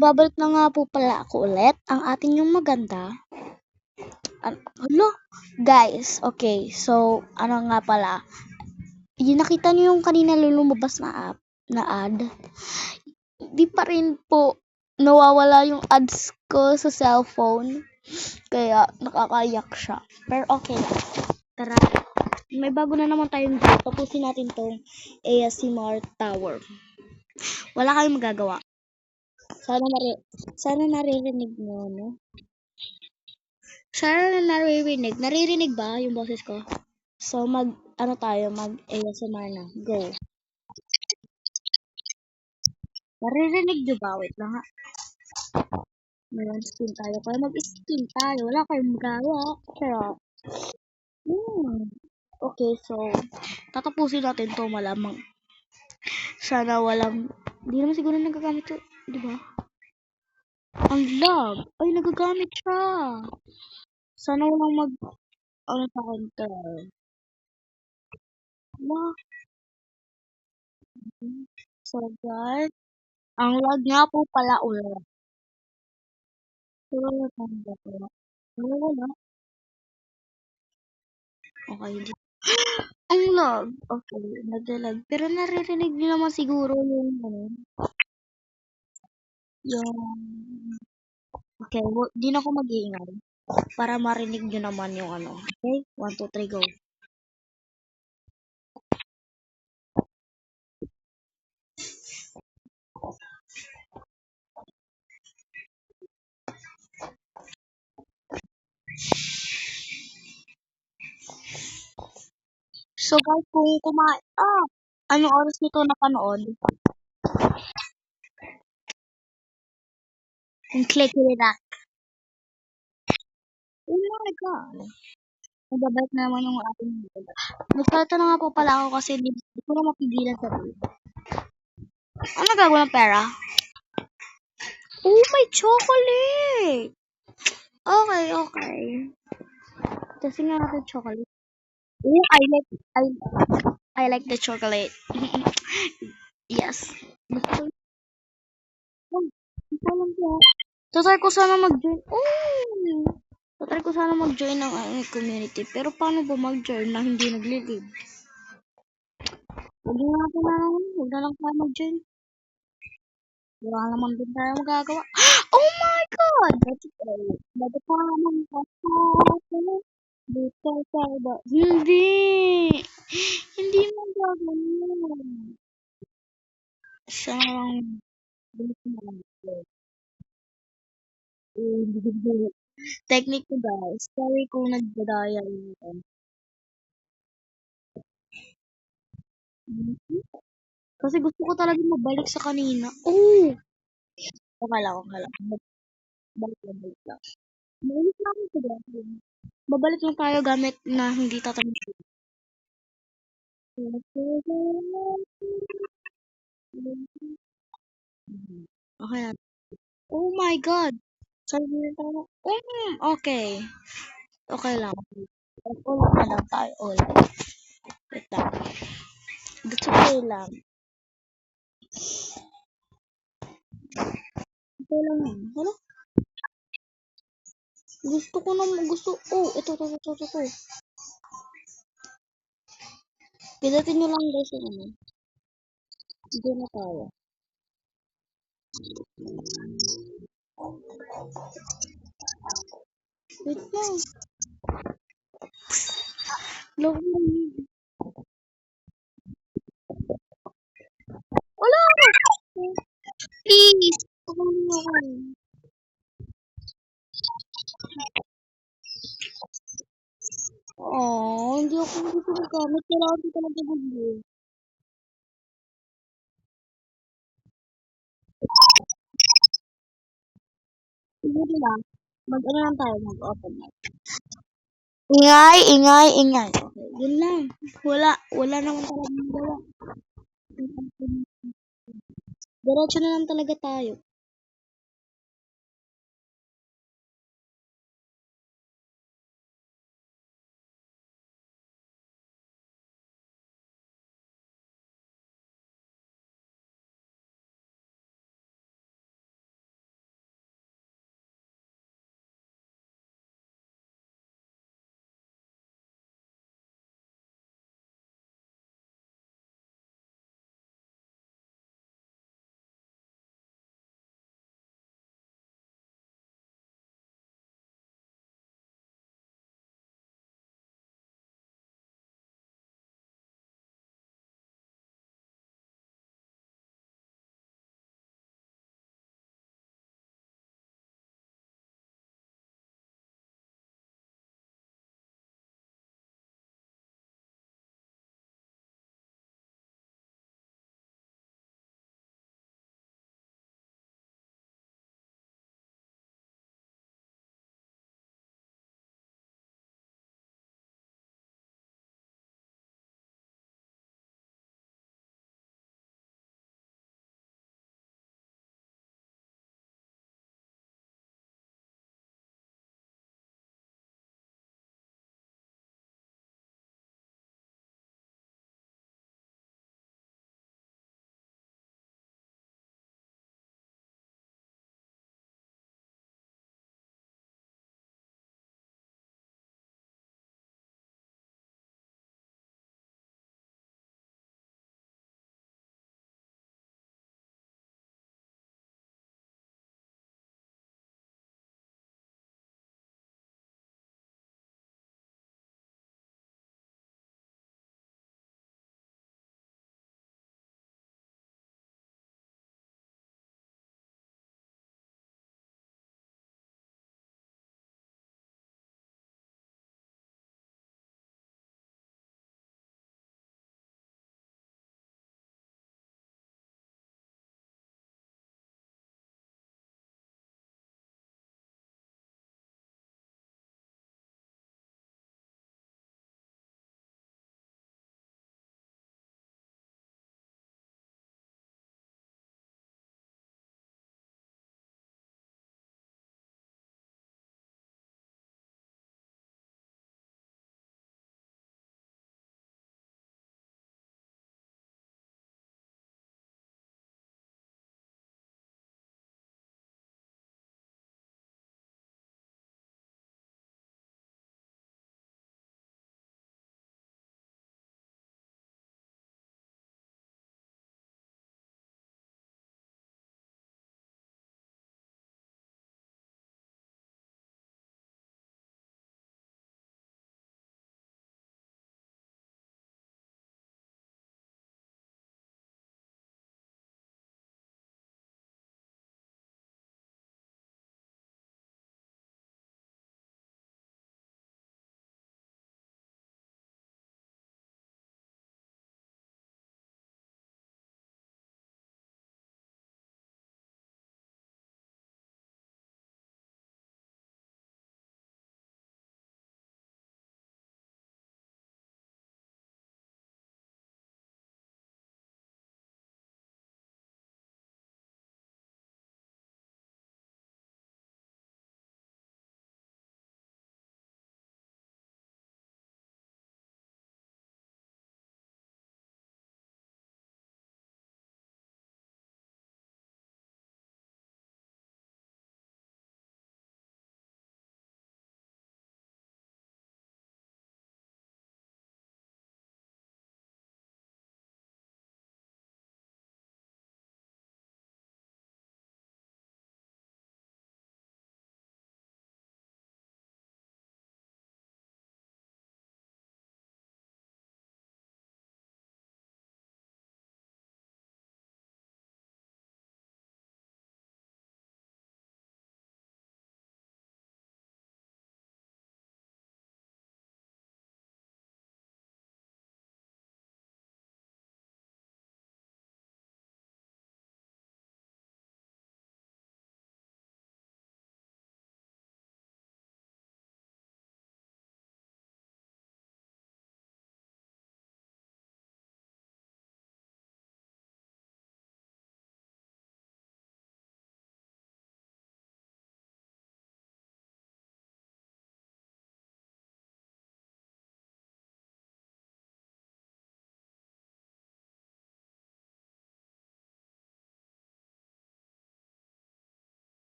Nagbabalik na nga po pala ako ulit, ang atin yung maganda. Hello? Guys, okay, so, ano nga pala, yung nakita niyo yung kanina lumabas na ad, di pa rin po nawawala yung ads ko sa cellphone, kaya nakakaiyak siya. Pero okay lang, tara, may bago na naman tayong video, tapusin natin tong ASMR Tower. Wala kayong magagawa. Sana naririnig mo, no? Sana naririnig. Naririnig ba yung boses ko? So, mag-ASMR na. Go. Naririnig nyo ba? Wait lang ha. Mayroon skin tayo. Kaya mag-skin tayo. Wala kayong magawa. Kaya, okay, so, tatapusin natin to malamang. Sana walang, hindi naman siguro nagagamit to, di ba? Ang lag. Ay, nagagamit siya. Sana walang sa counter. Wow. So, guys, ang lag nga po pala ulit. Pero wala. Okay, hindi. Ang lag. Okay, naglalag. Pero naririnig niyo naman siguro yung, okay, di na ako mag-iingay. Para marinig niyo naman yung ano. Okay? 1, 2, 3, go. So guys, kung anong oras nito napanood? Kung click it up. Oh my God. Nagbabalik na naman yung ating video. Nagsalita na nga po pala ako kasi hindi ko na mapigilan sa video. Ano gagawin ng pera? Oh, may chocolate! Okay. Kasi nga natin chocolate. Oh, I like the chocolate. Yes. Tatry ko sana mag-join. Tatry ko sana mag-join ng community. Pero paano ba mag-join na hindi nagli-live? Huwag na lang tayo mag-join. Wala naman din tayo magagawa. Oh my God! Ba't pa naman Hindi mo gagawin. Siya lang. Technique ko guys. Sorry kung nagdadaya yun. Kasi gusto ko talaga mabalik sa kanina. Oh! Okay lang. Balik lang. Balik lang ako sa babalik lang tayo gamit na hindi tatanong. Okay na. Oh my God! Sorry na tayo. Okay. Okay lang. Ulit na lang tayo. Wait lang. That's okay lang. Okay lang yan. Ano? Ito. Pidatin nyo lang guys yung ano. Dito na tayo. Wait lang. Wala! Please! Hindi ako nagamit. Kailangan ko talaga mag-view. Siguro lang. Mag-ano lang tayo, mag-open mic. Ingay. Okay, yun lang. Wala naman talaga magawa. Diretso na lang talaga tayo.